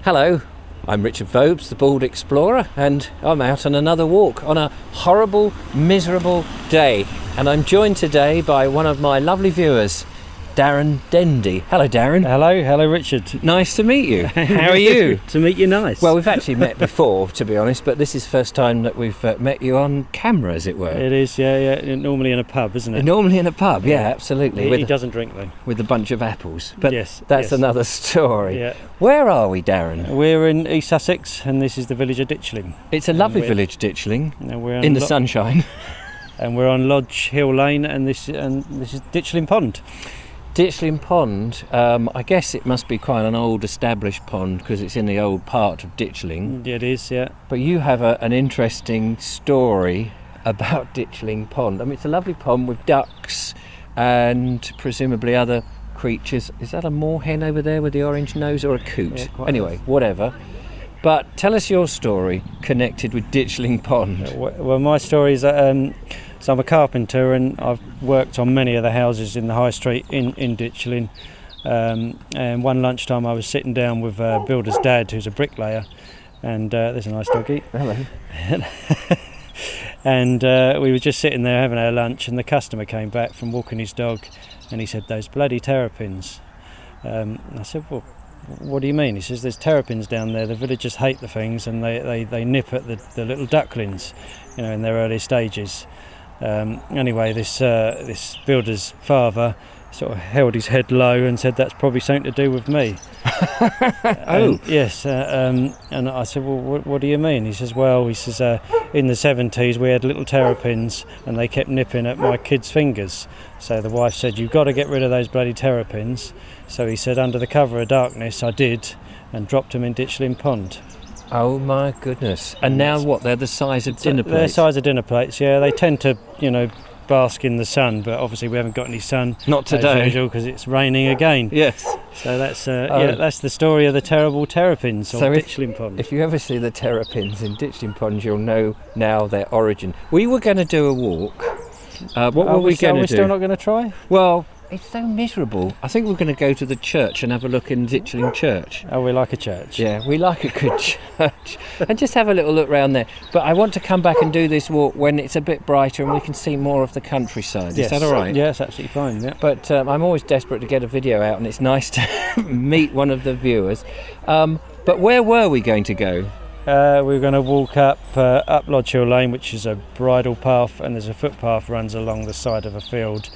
Hello, I'm Richard Vobes, the Bald Explorer, and I'm out on another walk on a horrible, miserable day. And I'm joined today by one of my lovely viewers, Darren Dendy. Hello, Darren. Hello, Richard. Nice to meet you. How are you? To meet you, nice. Well, we've actually met before, to be honest, but this is the first time that we've met you on camera, as it were. It is, yeah. Normally in a pub, isn't it? Normally in a pub, yeah, absolutely. He doesn't drink, though. With a bunch of apples. But yes, that's another story. Yeah. Where are we, Darren? We're in East Sussex, and this is the village of Ditchling. It's a lovely village, Ditchling, and we're in the sunshine. And we're on Lodge Hill Lane, and this is Ditchling Pond. Ditchling Pond, I guess it must be quite an old established pond because it's in the old part of Ditchling. It is, yeah. But you have an interesting story about Ditchling Pond. I mean, it's a lovely pond with ducks and presumably other creatures. Is that a moorhen over there with the orange nose, or a coot? Yeah, anyway, whatever. But tell us your story connected with Ditchling Pond. Well, my story is that so I'm a carpenter, and I've worked on many of the houses in the high street in Ditchling. And one lunchtime I was sitting down with Builder's dad, who's a bricklayer, and there's a nice doggy. Hello. And we were just sitting there having our lunch, and the customer came back from walking his dog, and he said, "Those bloody terrapins." I said, "Well, what do you mean?" He says, "There's terrapins down there. The villagers hate the things, and they nip at the little ducklings, in their early stages." Anyway, this builder's father sort of held his head low and said, "That's probably something to do with me." Oh. Yes. And I said, "Well, what do you mean?" He says, in the 70s we had little terrapins, and they kept nipping at my kids' fingers. So the wife said, "You've got to get rid of those bloody terrapins." So he said, under the cover of darkness, I did, and dropped them in Ditchling Pond. Oh my goodness. And now what? They're the size of dinner plates? They're the size of dinner plates, yeah. They tend to, bask in the sun, but obviously we haven't got any sun. Not today. As usual, because it's raining again. Yes. So that's that's the story of the terrible terrapins of Ditchling Pond. If you ever see the terrapins in Ditchling Pond, you'll know now their origin. We were going to do a walk. What were we going to do? Are we still not going to try? Well, it's so miserable. I think we're going to go to the church and have a look in Ditchling Church. Oh, we like a church. Yeah, we like a good church. And just have a little look round there. But I want to come back and do this walk when it's a bit brighter and we can see more of the countryside. Yes. Is that all right? Yeah, it's absolutely fine, yeah. But I'm always desperate to get a video out, and it's nice to meet one of the viewers. But where were we going to go? We were going to walk up Lodge Hill Lane, which is a bridle path, and there's a footpath runs along the side of a field.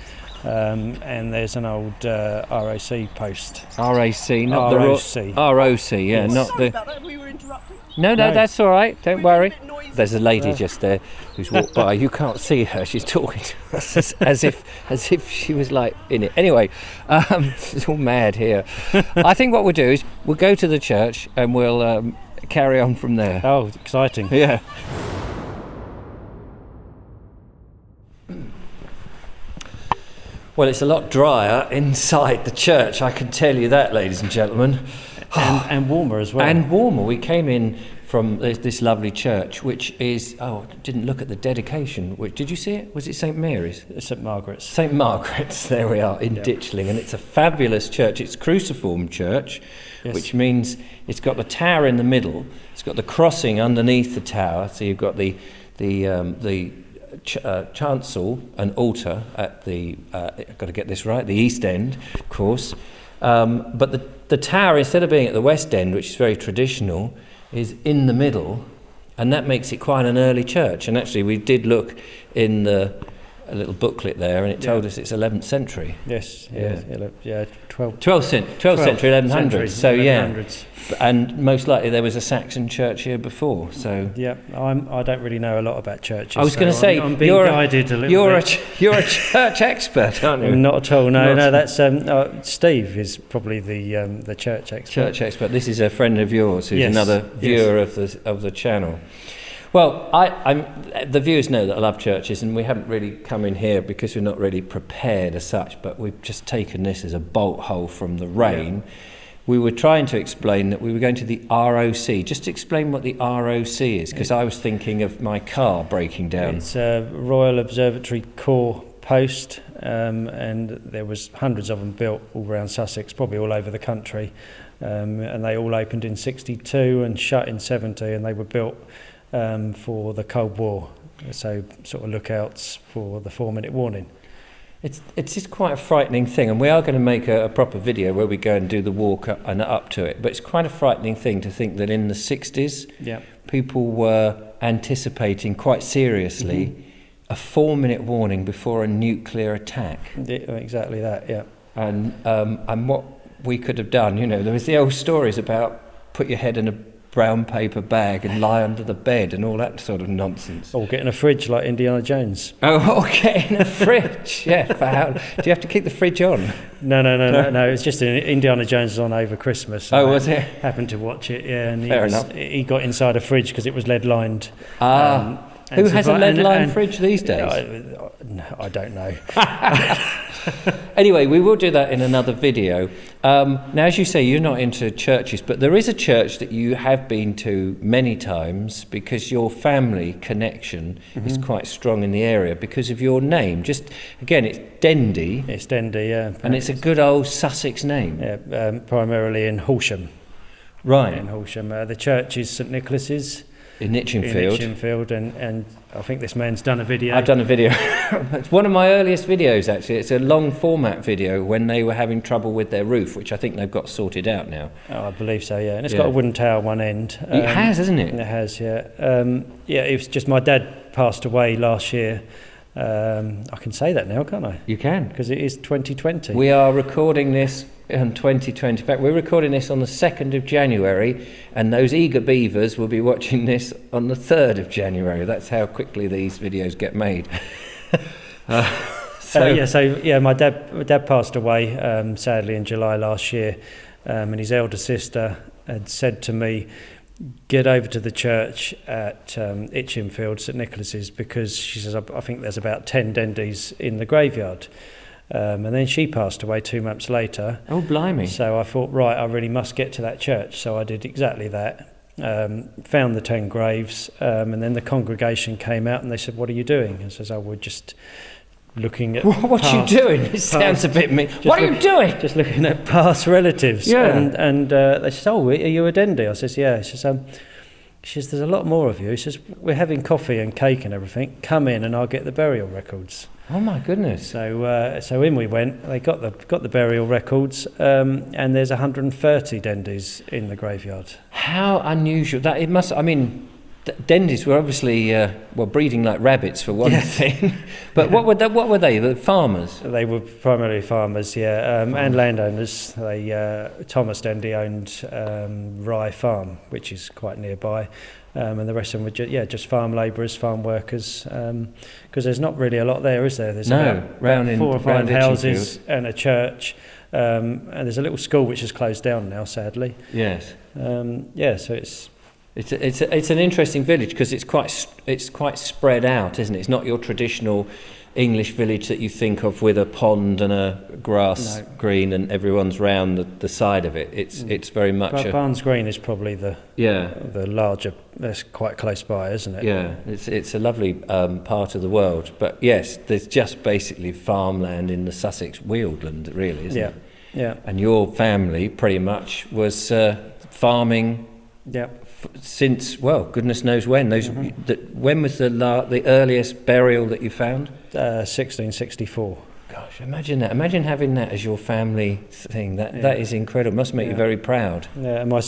And there's an old ROC post. RAC, not ROC. the ROC, yeah, yes. Not the. That we were interrupted. No, that's all right. Don't worry. There's a lady Yeah. just there who's walked by. You can't see her. She's talking to us as if she was like in it. Anyway, it's all mad here. I think what we'll do is we'll go to the church and we'll carry on from there. Oh, exciting. Yeah. Well, it's a lot drier inside the church, I can tell you that, ladies and gentlemen. And warmer as well. And warmer. We came in from this lovely church, which is, didn't look at the dedication. Did you see it? Was it St Mary's? St Margaret's. St Margaret's, there we are, in Ditchling. And it's a fabulous church. It's cruciform church, yes. Which means it's got the tower in the middle. It's got the crossing underneath the tower. So you've got the chancel and altar at the I've got to get this right, the east end, of course, but the tower, instead of being at the west end, which is very traditional, is in the middle, and that makes it quite an early church. And actually we did look in a little booklet there, and it told us it's 11th century. Yes, 12th century, 1100s. So 1100s. And most likely there was a Saxon church here before. So yeah, I don't really know a lot about churches. I was going to say, I'm being guided a little bit. You're a church expert, aren't you? Not at all. No. That's Steve is probably the church expert. Church expert. This is a friend of yours who's another viewer of the channel. Well, the viewers know that I love churches, and we haven't really come in here because we're not really prepared as such, but we've just taken this as a bolt hole from the rain. Yeah. We were trying to explain that we were going to the ROC. Just explain what the ROC is, because I was thinking of my car breaking down. It's Royal Observatory Corps post, and there was hundreds of them built all around Sussex, probably all over the country, and they all opened in 62 and shut in 70, and they were built for the Cold War, so sort of lookouts for the 4-minute warning. It's just quite a frightening thing, and we are going to make a proper video where we go and do the walk up to it, but it's quite a frightening thing to think that in the 60s, people were anticipating quite seriously a 4-minute warning before a nuclear attack. Exactly that, yeah. And what we could have done, there was the old stories about put your head in a brown paper bag and lie under the bed and all that sort of nonsense. Or get in a fridge like Indiana Jones. Oh, get in a fridge. Yeah, do you have to keep the fridge on? No. It's just Indiana Jones was on over Christmas. Oh, was it? Happened to watch it, yeah. And Fair enough. He got inside a fridge because it was lead lined. Who has a lead-lined fridge these days? I don't know. Anyway, we will do that in another video. Now, as you say, you're not into churches, but there is a church that you have been to many times because your family connection is quite strong in the area because of your name. Just, again, it's Dendy. It's Dendy, yeah. And it's a good old Sussex name. Yeah, primarily in Horsham. Right. In Horsham. The church is St Nicholas's. In Itchingfield. And I think this man's done a video. I've done a video. It's one of my earliest videos, actually. It's a long format video when they were having trouble with their roof, which I think they've got sorted out now. Oh, I believe so, yeah. And it's got a wooden tower one end. It has, hasn't it? It has, yeah. It was just my dad passed away last year. I can say that now, can't I? You can. Because it is 2020. We are recording this in 2020. In fact, we're recording this on the 2nd of January, and those eager beavers will be watching this on the 3rd of January. That's how quickly these videos get made. My dad passed away sadly in July last year, and his elder sister had said to me, get over to the church at Itchingfield, St Nicholas's, because she says, I think there's about 10 Dendys in the graveyard. And then she passed away 2 months later. Oh, blimey. So I thought, right, I really must get to that church. So I did exactly that. Found the 10 graves, and then the congregation came out and they said, what are you doing? And I says, we're just looking at what are you doing? It sounds a bit mean. What are you doing? Just looking at past relatives. Yeah. And they said, are you a Dendy? I says, yeah. She says, there's a lot more of you. She says, we're having coffee and cake and everything. Come in and I'll get the burial records. Oh my goodness! So in we went. They got the burial records, and there's 130 Dendys in the graveyard. How unusual that it must. I mean, Dendys were obviously breeding like rabbits for one thing. But what were they? The farmers? They were primarily farmers, yeah, and landowners. Thomas Dendy owned Rye Farm, which is quite nearby. And the rest of them were just farm labourers, farm workers, because there's not really a lot there, is there? There's about 4 or 5 houses and a church, and there's a little school which is closed down now, sadly. Yes. So it's an interesting village because it's quite spread out, isn't it? It's not your traditional English village that you think of with a pond and a grass green and everyone's round the side of it. It's very much Barnes Green is probably the larger. That's quite close by, isn't it? Yeah, it's a lovely part of the world. But yes, there's just basically farmland in the Sussex Wealdland, really, isn't it? Yeah. And your family pretty much was farming. Yeah. Since goodness knows when. When was the earliest burial that you found? 1664. Gosh, imagine that. Imagine having that as your family thing. That is incredible. Must make you very proud. Yeah, and my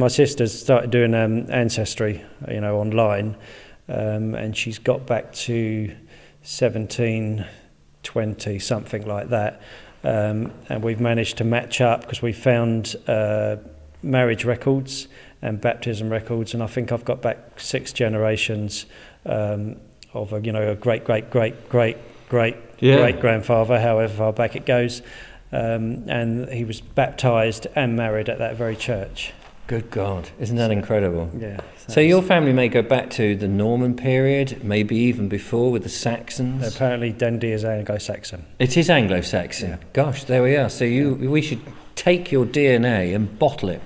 sister's started doing ancestry, online, and she's got back to 1720, something like that. And we've managed to match up because we found marriage records and baptism records, and I think I've got back 6 generations of a great grandfather, however far back it goes, and he was baptised and married at that very church. Good God, isn't that incredible? Yeah. So your family may go back to the Norman period, maybe even before with the Saxons. Apparently, Dendy is Anglo-Saxon. It is Anglo-Saxon. Yeah. Gosh, there we are. So we should take your DNA and bottle it.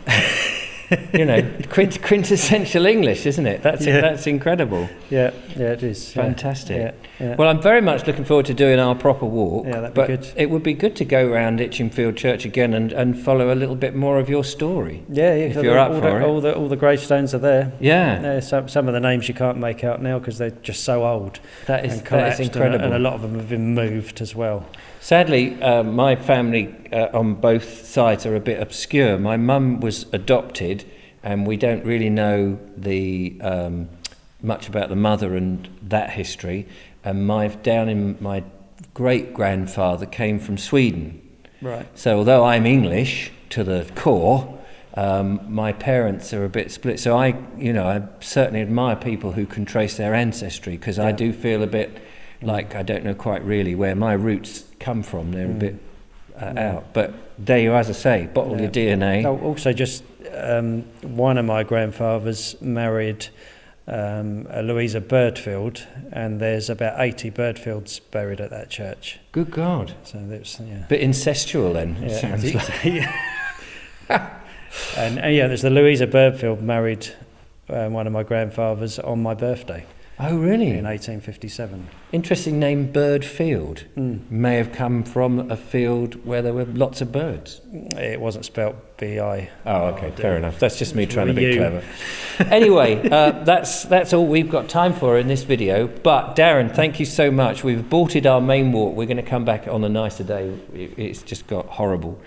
quintessential English, isn't it? That's incredible. Yeah, it is. Fantastic. Yeah. Well, I'm very much looking forward to doing our proper walk. Yeah, that'd be good. It would be good to go around Itchingfield Church again and follow a little bit more of your story. Yeah. If you're up for it. All the gravestones are there. Yeah. Some of the names you can't make out now because they're just so old. That is incredible. And a lot of them have been moved as well. Sadly, my family on both sides are a bit obscure. My mum was adopted, and we don't really know much about the mother and that history. And my great grandfather came from Sweden. Right. So although I'm English to the core, my parents are a bit split. So I certainly admire people who can trace their ancestry, because I do feel a bit like I don't know quite really where my roots come from. They're a bit out. But there you are, as I say, bottle your DNA. Oh, also, just one of my grandfathers married a Louisa Birdfield, and there's about 80 Birdfields buried at that church. Good God. So that's bit incestual then, it sounds like. And there's the Louisa Birdfield married one of my grandfathers on my birthday. Oh, really? In 1857. Interesting name, Birdfield. May have come from a field where there were lots of birds. It wasn't spelt B-I. Oh, okay, fair enough. That's just me trying to be clever. Anyway, that's all we've got time for in this video. But Darren, thank you so much. We've aborted our main walk. We're going to come back on a nicer day. It's just got horrible.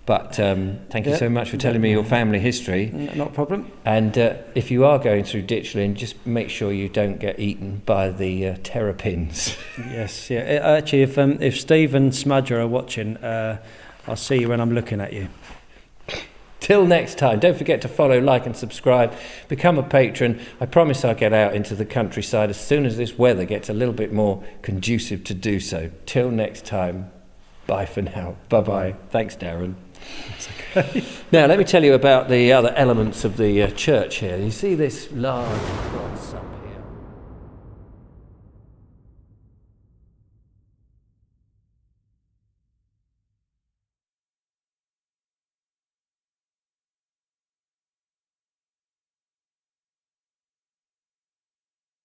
But thank you so much for telling me your family history. Not a problem. And if you are going through Ditchling, just make sure you don't get eaten by the Terrapins. Yes, yeah. Actually, if Steve and Smudger are watching, I'll see you when I'm looking at you. Till next time, don't forget to follow, like and subscribe. Become a patron. I promise I'll get out into the countryside as soon as this weather gets a little bit more conducive to do so. Till next time, bye for now. Bye-bye. Thanks, Darren. That's okay. Now, let me tell you about the other elements of the church here. You see this large cross up